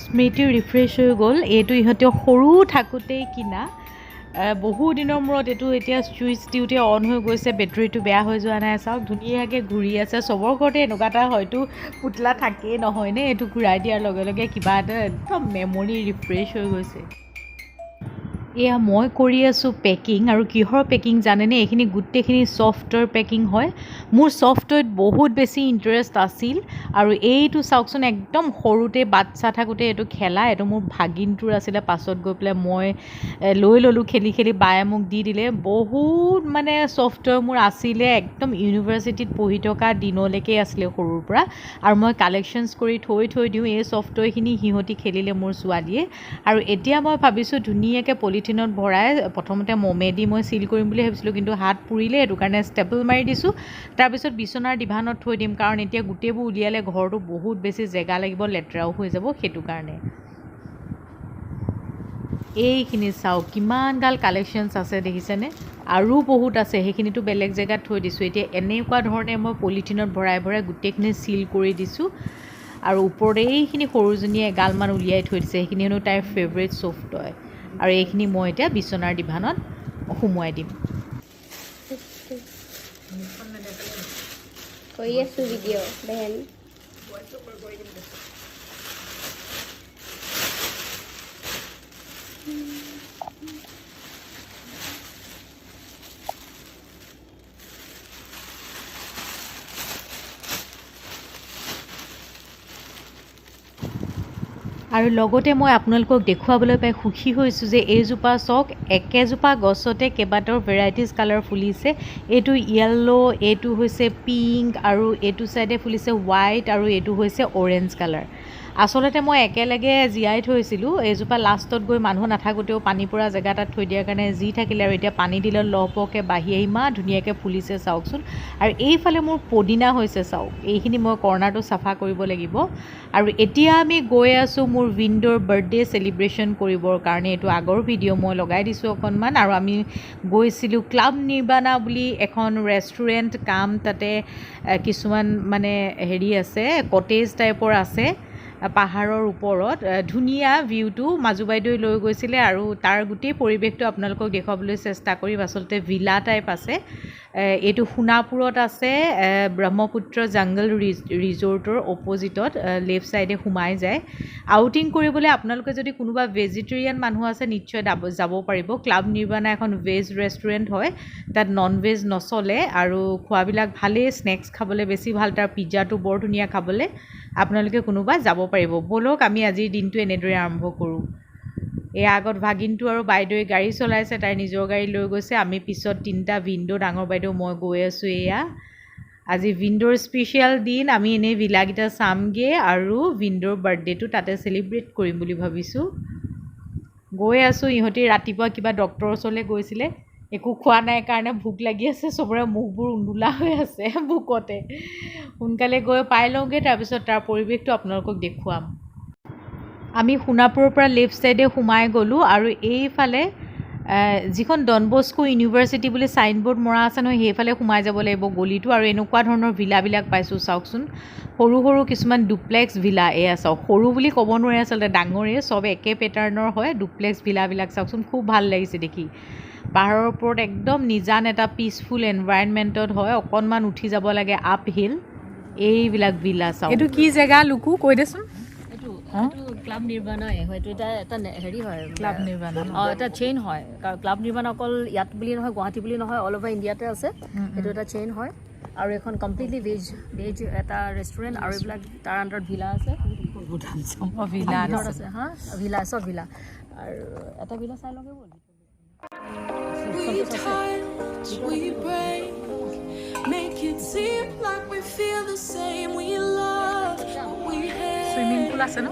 স্মৃতি refresh হৈ গ'ল এইটো ইহঁতে সৰু থাকোঁতেই কিনা বহু দিনৰ মূৰত এইটো এতিয়া চুইচ দিওঁতে অন হৈ গৈছে বেটাৰীটো বেয়া হৈ যোৱা নাই চাওক ধুনীয়াকৈ ঘূৰি আছে চবৰ ঘৰতে এনেকুৱা এটা হয়তো পুতলা থাকেই নহয়নে এইটো ঘূৰাই দিয়াৰ লগে লগে কিবা এটা একদম মেমৰি ৰিফ্ৰেছ হৈ গৈছে এয়া মই কৰি আছোঁ পেকিং আৰু কিহৰ পেকিং জানেনে এইখিনি গোটেইখিনি ছফ্টৱেৰ পেকিং হয় মোৰ ছফ্টৱেৰত বহুত বেছি ইণ্টাৰেষ্ট আছিল আৰু এইটো চাওকচোন একদম সৰুতে বাচ্চা থাকোঁতে এইটো খেলা এইটো মোৰ ভাগিনটোৰ আছিলে পাছত গৈ পেলাই মই লৈ ল'লোঁ খেলি খেলি বায়ে মোক দি দিলে বহুত মানে ছফ্টৱেৰ মোৰ আছিলে একদম ইউনিভাৰ্চিটিত পঢ়ি থকা দিনলৈকে আছিলে সৰুৰ পৰা আৰু মই কালেকশ্যনছ কৰি থৈ দিওঁ এই ছফ্টৱেৰখিনি সিহঁতি খেলিলে মোৰ ছোৱালীয়ে আৰু এতিয়া মই ভাবিছোঁ ধুনীয়াকৈ পলিথিনত ভৰাই প্ৰথমতে মমেদি মই চিল কৰিম বুলি ভাবিছিলোঁ কিন্তু হাত পুৰিলে সেইটো কাৰণে ষ্টেপল মাৰি দিছোঁ তাৰপিছত বিচনাৰ ডিভানত থৈ দিম কাৰণ এতিয়া গোটেইবোৰ উলিয়ালে ঘৰটো বহুত বেছি জেগা লাগিব লেতেৰাও হৈ যাব সেইটো কাৰণে এইখিনি চাওক কিমানগাল কালেকশ্যনছ আছে দেখিছেনে আৰু বহুত আছে সেইখিনিতো বেলেগ জেগাত থৈ দিছোঁ এতিয়া এনেকুৱা ধৰণে মই পলিথিনত ভৰাই ভৰাই গোটেইখিনি চিল কৰি দিছোঁ আৰু ওপৰত এইখিনি সৰুজনীয়ে এগালমান উলিয়াই থৈ দিছে সেইখিনি হেনো তাইৰ ফেভৰেট ছফ্ট হয় আৰু এইখিনি মই এতিয়া বিচনাৰ ডিভানত সোমোৱাই দিম কৰি আছোঁ ভিডিঅ' বেহেন আৰু লগতে মই আপোনালোকক দেখুৱাবলৈ পাই সুখী হৈছোঁ যে এইজোপা চাওক একেজোপা গছতে কেইবাটাও ভেৰাইটিজ কালাৰ ফুলিছে এইটো য়েল্ল' এইটো হৈছে পিংক আৰু এইটো চাইডে ফুলিছে হোৱাইট আৰু এইটো হৈছে অৰেঞ্জ কালাৰ আচলতে মই একেলগে জীয়াই থৈছিলোঁ এইজোপা লাষ্টত গৈ মানুহ নাথাকোঁতেও পানী পৰা জেগা এটাত থৈ দিয়াৰ কাৰণে যি থাকিলে আৰু এতিয়া পানী দিলে লহপহকৈ বাঢ়ি আহি ইমান ধুনীয়াকৈ ফুলিছে চাওকচোন আৰু এইফালে মোৰ পদিনা হৈছে চাওক এইখিনি মই কৰ্ণাৰটো চাফা কৰিব লাগিব আৰু এতিয়া আমি গৈ আছোঁ মোৰ উইণ্ডোৰ বাৰ্থডে চেলিব্ৰেশ্যন কৰিবৰ কাৰণে এইটো আগৰ ভিডিঅ' মই লগাই দিছোঁ অকণমান আৰু আমি গৈছিলোঁ ক্লাব নিৰ্বাণা বুলি এখন ৰেষ্টুৰেণ্ট কাম তাতে কিছুমান মানে হেৰি আছে কটেজ টাইপৰ আছে পাহাৰৰ ওপৰত ধুনীয়া ভিউটো মাজু বাইদেৱে লৈ গৈছিলে আৰু তাৰ গোটেই পৰিৱেশটো আপোনালোকক দেখুৱাবলৈ চেষ্টা কৰিম আচলতে ভিলা টাইপ আছে এইটো সোণাপুৰত আছে ব্ৰহ্মপুত্ৰ জাংগল ৰিজৰ্টৰ অপ'জিটত লেফ্ট ছাইডে সোমাই যায় আউটিং কৰিবলৈ আপোনালোকে যদি কোনোবা ভেজিটেৰিয়ান মানুহ আছে নিশ্চয় যাব পাৰিব ক্লাব নিৰ্বাণা এখন ভেজ ৰেষ্টুৰেণ্ট হয় তাত নন ভেজ নচলে আৰু খোৱাবিলাক ভালেই স্নেক্স খাবলৈ বেছি ভাল তাৰ পিজ্জাটো বৰ ধুনীয়া খাবলৈ আপোনালোকে কোনোবা যাব পাৰিব ব'লক আমি আজিৰ দিনটো এনেদৰে আৰম্ভ কৰোঁ এয়া আগত ভাগিনটো আৰু বাইদেৱে গাড়ী চলাইছে তাইৰ নিজৰ গাড়ী লৈ গৈছে আমি পিছত তিনিটা ভিনদেউ ডাঙৰ বাইদেউ মই গৈ আছোঁ এয়া আজি ভিনদেউৰ স্পেচিয়েল দিন আমি এনেই ভিলাকেইটা চামগৈ আৰু ভিনদেউৰ বাৰ্থডেটো তাতে চেলিব্ৰেট কৰিম বুলি ভাবিছোঁ গৈ আছোঁ ইহঁতি ৰাতিপুৱা কিবা ডক্টৰৰ ওচৰলৈ গৈছিলে একো খোৱা নাই কাৰণে ভোক লাগি আছে চবৰে মুখবোৰ উন্দোলা হৈ আছে ভোকতে সোনকালে গৈ পাই লওঁগৈ তাৰপিছত তাৰ পৰিৱেশটো আপোনালোকক দেখুৱাম আমি সোণাপুৰৰ পৰা লেফ্ট ছাইডে সোমাই গ'লোঁ আৰু এইফালে যিখন ডন বস্কো ইউনিভাৰ্চিটি বুলি ছাইনবোৰ্ড মৰা আছে নহয় সেইফালে সোমাই যাব লাগিব গলিটো আৰু এনেকুৱা ধৰণৰ ভিলাবিলাক পাইছোঁ চাওকচোন সৰু সৰু কিছুমান ডুপ্লেক্স ভিলা এয়া চাওক সৰু বুলি ক'ব নোৱাৰে আচলতে ডাঙৰেই চব একে পেটাৰ্ণৰ হয় ডুপ্লেক্স ভিলাবিলাক চাওকচোন খুব ভাল লাগিছে দেখি পাহাৰৰ ওপৰত একদম নিজান এটা পিচফুল এনভাইৰনমেণ্টত হয় অকণমান উঠি যাব লাগে আপ হিল এইবিলাক ভিলা চাওক এইটো কি জেগা লুকু কৈ দেচোন ক্লাব নিৰ্বাণাই হয়তো এটা হেৰি হয় ক্লাব নিৰ্বাণা এটা চেইন হয় কাৰণ ক্লাব নিৰ্বাণা অকল ইয়াত বুলি নহয় গুৱাহাটী বুলি নহয় অল অভাৰ ইণ্ডিয়াতে আছে এইটো এটা চেইন হয় আৰু এখন কমপ্লিটলি ভেজ এটা ৰেষ্টুৰেণ্ট আৰু এইবিলাক তাৰ আণ্ডাৰত ভিলা আছে ভিলা আছে হা ভিলা চব ভিলা আৰু এটা ভিলা চাই লগে ব'ল সুইমিং পুল আছে ন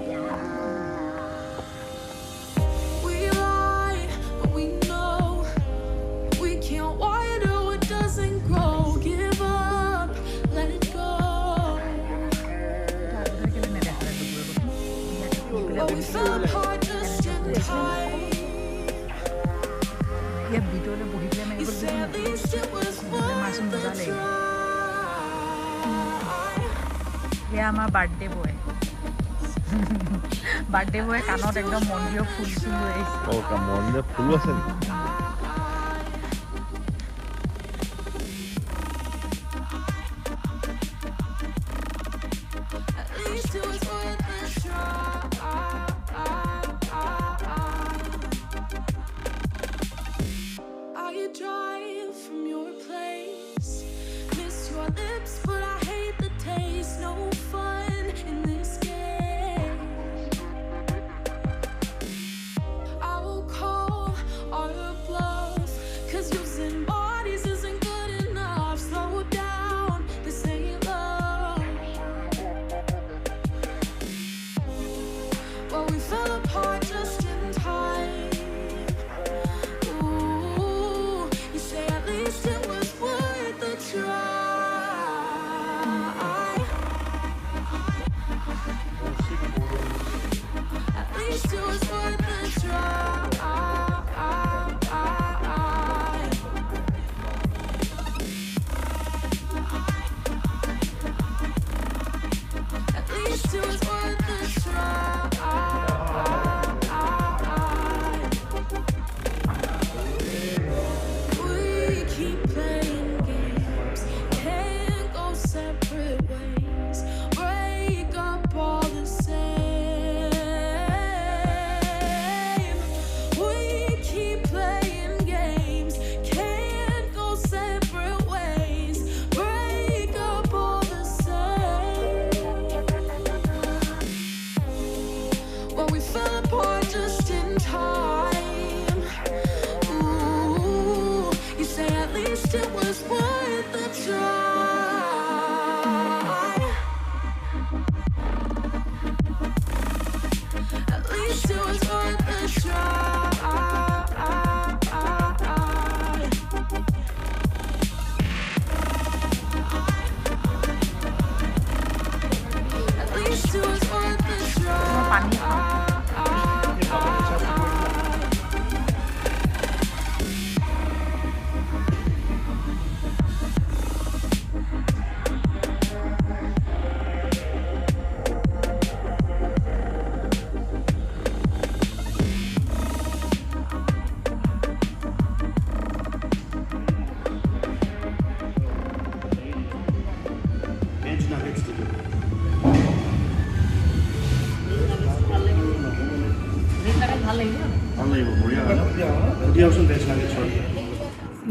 ইয়াত ভিতৰলৈ বহি পেলাই মাৰিব মাচোন মজা লাগিব এয়া আমাৰ বাৰ্থডে বয় বাৰ্থডে বয়ে কাণত একদম মন্দিৰৰ ফুল চুল লৈ আহিছে মন্দিৰৰ ফুল আছে নেকি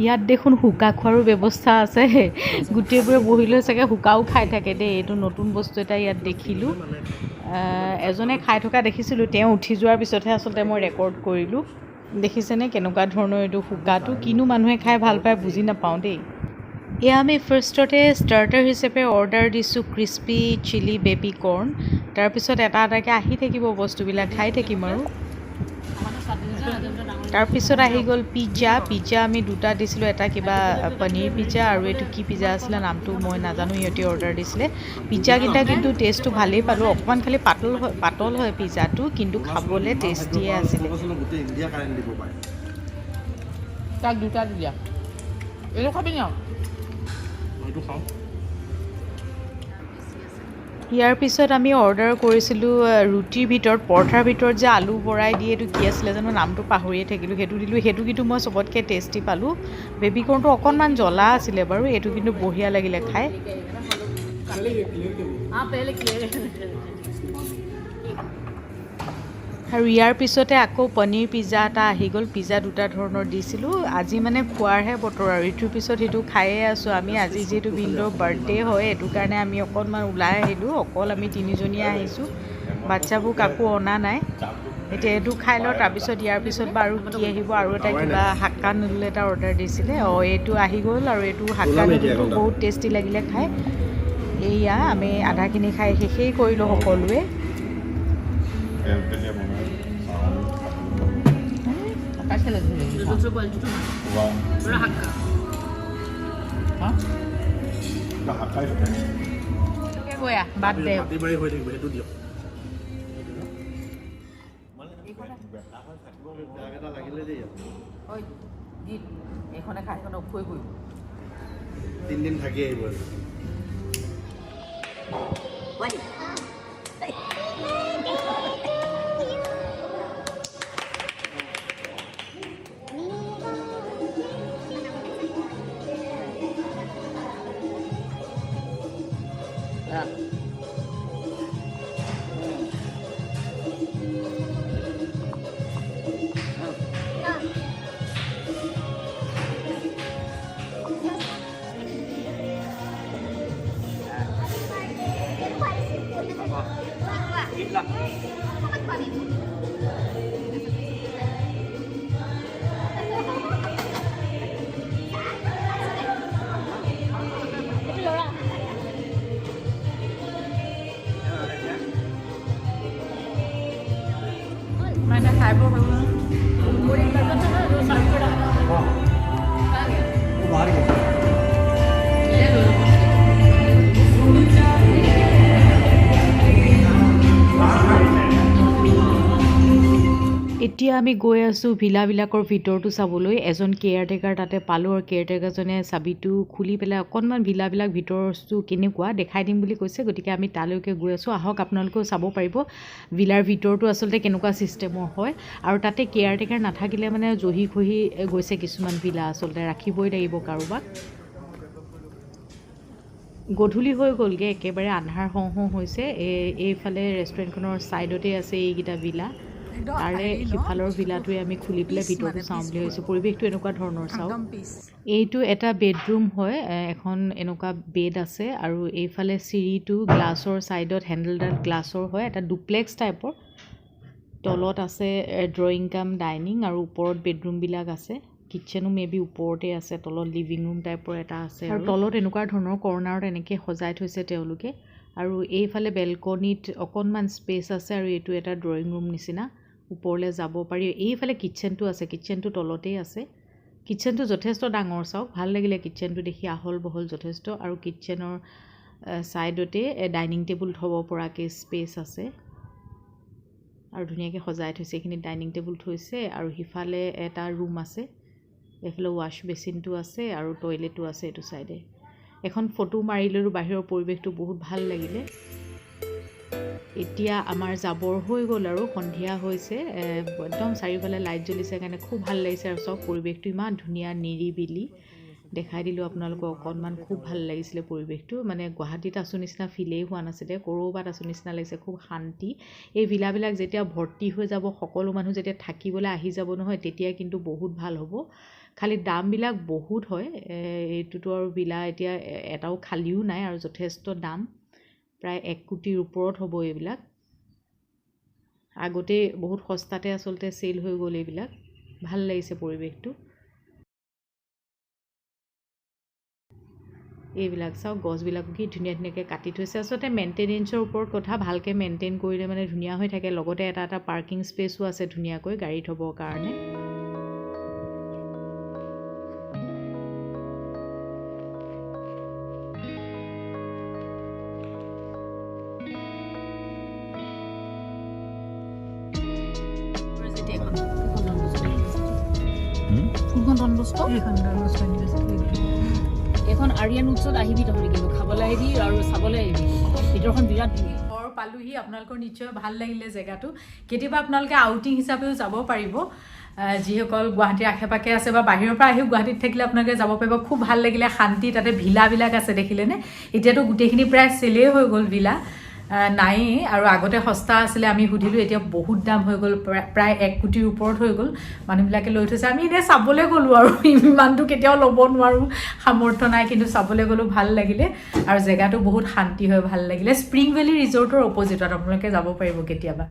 ইয়াত দেখোন হুকা খোৱাৰো ব্যৱস্থা আছে গোটেইবোৰে বহি লৈ চাগে হুকাও খাই থাকে দেই এইটো নতুন বস্তু এটা ইয়াত দেখিলোঁ এজনে খাই থকা দেখিছিলোঁ তেওঁ উঠি যোৱাৰ পিছতহে আচলতে মই ৰেকৰ্ড কৰিলোঁ দেখিছেনে কেনেকুৱা ধৰণৰ এইটো হুকাটো কিনো মানুহে খাই ভাল পায় বুজি নাপাওঁ দেই এয়া আমি ফাৰ্ষ্টতে ষ্টাৰ্টাৰ হিচাপে অৰ্ডাৰ দিছোঁ ক্ৰিস্পি চিলি বেবী কৰ্ণ তাৰপিছত এটা এটাকৈ আহি থাকিব বস্তুবিলাক খাই থাকিম আৰু তাৰপিছত আহি গ'ল পিজ্জা আমি দুটা দিছিলোঁ এটা কিবা পনীৰ পিজ্জা আৰু এইটো কি পিজ্জা আছিলে নামটো মই নাজানো সিহঁতে অৰ্ডাৰ দিছিলে পিজ্জাকেইটা কিন্তু টেষ্টটো ভালেই পালোঁ অকণমান খালি পাতল হয় পিজ্জাটো কিন্তু খাবলৈ টেষ্টিয়ে আছিলে তাক দুটা দিয়া এইটো খাবি ন ইয়াৰ পিছত আমি অৰ্ডাৰ কৰিছিলোঁ ৰুটিৰ ভিতৰত পৰঠাৰ ভিতৰত যে আলু ভৰাই দিয়ে এইটো কি আছিলে জানো নামটো পাহৰিয়ে থাকিলোঁ সেইটো দিলোঁ সেইটো কিন্তু মই চবতকৈ টেষ্টি পালোঁ বেবী কৰ্ণটো অকণমান জ্বলা আছিলে বাৰু এইটো কিন্তু বঢ়িয়া লাগিলে খাই আৰু ইয়াৰ পিছতে আকৌ পনীৰ পিজ্জা এটা আহি গ'ল পিজ্জা দুটা ধৰণৰ দিছিলোঁ আজি মানে খোৱাৰহে বতৰ আৰু ইটোৰ পিছত সেইটো খায়ে আছোঁ আমি আজি যিহেতু ভিনদেউৰ বাৰ্থডে হয় সেইটো কাৰণে আমি অকণমান ওলাই আহিলোঁ অকল আমি তিনিজনীয়ে আহিছোঁ বাচ্চাবোৰ কাকো অনা নাই এতিয়া এইটো খাই লওঁ তাৰপিছত ইয়াৰ পিছত বাৰু কি আহিব আৰু এটা কিবা হাক্কা নুডল এটা অৰ্ডাৰ দিছিলে এইটো আহি গ'ল আৰু এইটো হাক্কা নুডলটো বহুত টেষ্টি লাগিলে খাই এয়া আমি আধাখিনি খাই শেষেই কৰিলোঁ সকলোৱে বাদ দে এইখনে খাই এখন অফুৱাই গৈ 3 দিন থাকি আহিব What? চাইব পাৰিব এতিয়া আমি গৈ আছোঁ ভিলাবিলাকৰ ভিতৰটো চাবলৈ এজন কেয়াৰটেকাৰ তাতে পালোঁ আৰু কেয়াৰটেকাৰজনে চাবিটো খুলি পেলাই অকণমান ভিলাবিলাক ভিতৰটো কেনেকুৱা দেখাই দিম বুলি কৈছে গতিকে আমি তালৈকে গৈ আছোঁ আহক আপোনালোকেও চাব পাৰিব ভিলাৰ ভিতৰটো আচলতে কেনেকুৱা ছিষ্টেমৰ হয় আৰু তাতে কেয়াৰটেকাৰ নাথাকিলে মানে জহি খহি গৈছে কিছুমান ভিলা আচলতে ৰাখিবই লাগিব কাৰোবাক গধূলি হৈ গ'লগৈ একেবাৰে আন্ধাৰ হওঁ হওঁ হৈছে এইফালে ৰেষ্টুৰেণ্টখনৰ ছাইডতে আছে এইকেইটা ভিলা তাৰে সিফালৰ ভিলাটোৱে আমি খুলি পেলাই ভিতৰটো চাওঁ বুলি ভাবিছোঁ পৰিৱেশটো এনেকুৱা ধৰণৰ চাওঁ এইটো এটা বেডৰুম হয় এখন এনেকুৱা বেড আছে আৰু এইফালে চিৰিটো গ্লাছৰ ছাইডত হেণ্ডেলডাল গ্লাছৰ হয় এটা ডুপ্লেক্স টাইপৰ তলত আছে ড্ৰয়িং কাম ডাইনিং আৰু ওপৰত বেডৰুমবিলাক আছে কিটচেনো মেবি ওপৰতে আছে তলত লিভিং ৰুম টাইপৰ এটা আছে আৰু তলত এনেকুৱা ধৰণৰ কৰ্নাৰত এনেকৈ সজাই থৈছে তেওঁলোকে আৰু এইফালে বেলকনিত অকণমান স্পেচ আছে আৰু এইটো এটা ড্ৰয়িং ৰুম নিচিনা ওপৰলৈ যাব পাৰি এইফালে কিটচেনটো আছে কিটচেনটো তলতেই আছে কিটচেনটো যথেষ্ট ডাঙৰ চাওক ভাল লাগিলে কিটচেনটো দেখি আহল বহল যথেষ্ট আৰু কিটচেনৰ ছাইডতে ডাইনিং টেবুল থ'ব পৰাকৈ স্পেচ আছে আৰু ধুনীয়াকৈ সজাই থৈছে এইখিনি ডাইনিং টেবুল থৈছে আৰু সিফালে এটা ৰুম আছে এইফালে ৱাশ্ব বেচিনটো আছে আৰু টয়লেটো আছে এইটো ছাইডে এখন ফটো মাৰিলেও বাহিৰৰ পৰিৱেশটো বহুত ভাল লাগিলে এতিয়া আমাৰ যাবৰ হৈ গ'ল আৰু সন্ধিয়া হৈছে একদম চাৰিওফালে লাইট জ্বলিছে কাৰণে খুব ভাল লাগিছে আৰু চব পৰিৱেশটো ইমান ধুনীয়া নিৰিবিলি দেখাই দিলোঁ আপোনালোকক অকণমান খুব ভাল লাগিছিলে পৰিৱেশটো মানে গুৱাহাটীত আছোঁ নিচিনা ফিলেই হোৱা নাছিলে ক'ৰবাত আছোঁ নিচিনা লাগিছে খুব শান্তি এই ভিলাবিলাক যেতিয়া ভৰ্তি হৈ যাব সকলো মানুহ যেতিয়া থাকিবলৈ আহি যাব নহয় তেতিয়া কিন্তু বহুত ভাল হ'ব খালি দামবিলাক বহুত হয় এইটোতো আৰু ভিলা এতিয়া এটাও খালীও নাই আৰু যথেষ্ট দাম প্ৰায় 1 কোটিৰ ওপৰত হ'ব এইবিলাক আগতে বহুত সস্তাতে আচলতে চেল হৈ গ'ল এইবিলাক ভাল লাগিছে পৰিৱেশটো এইবিলাক চাওক গছবিলাকো কি ধুনীয়া ধুনীয়াকৈ কাটি থৈছে আচলতে মেইনটেনেঞ্চৰ ওপৰত কথা ভালকৈ মেইনটেইন কৰিলে মানে ধুনীয়া হৈ থাকে লগতে এটা পাৰ্কিং স্পেচো আছে ধুনীয়াকৈ গাড়ী থ'বৰ কাৰণে এখন আৰিয়ান উৎসৱত আহিবি তহঁতি কিন্তু খাবলৈ আহিবি আৰু চাবলৈ আহিবি ভিতৰখন বিৰাট ধুনীয়া ঘৰ পালোহি আপোনালোকৰ নিশ্চয় ভাল লাগিলে জেগাটো কেতিয়াবা আপোনালোকে আউটিং হিচাপেও যাব পাৰিব যিসকল গুৱাহাটীৰ আশে পাশে আছে বা বাহিৰৰ পৰা আহিও গুৱাহাটীত থাকিলে আপোনালোকে যাব পাৰিব খুব ভাল লাগিলে শান্তি তাতে ভিলাবিলাক আছে দেখিলেনে এতিয়াতো গোটেইখিনি প্ৰায় চেলেই হৈ গ'ল ভিলা নায়েই আৰু আগতে সস্তা আছিলে আমি সুধিলোঁ এতিয়া বহুত দাম হৈ গ'ল প্ৰায় 1 কোটিৰ ওপৰত হৈ গ'ল মানুহবিলাকে লৈ থৈছে আমি এনেই চাবলৈ গ'লোঁ আৰু ইমানটো কেতিয়াও ল'ব নোৱাৰোঁ সামৰ্থ্য নাই কিন্তু চাবলৈ গ'লোঁ ভাল লাগিলে আৰু জেগাটো বহুত শান্তি হয় ভাল লাগিলে স্প্ৰিং ভেলী ৰিজৰ্টৰ অপজিটত আপোনালোকে যাব পাৰিব কেতিয়াবা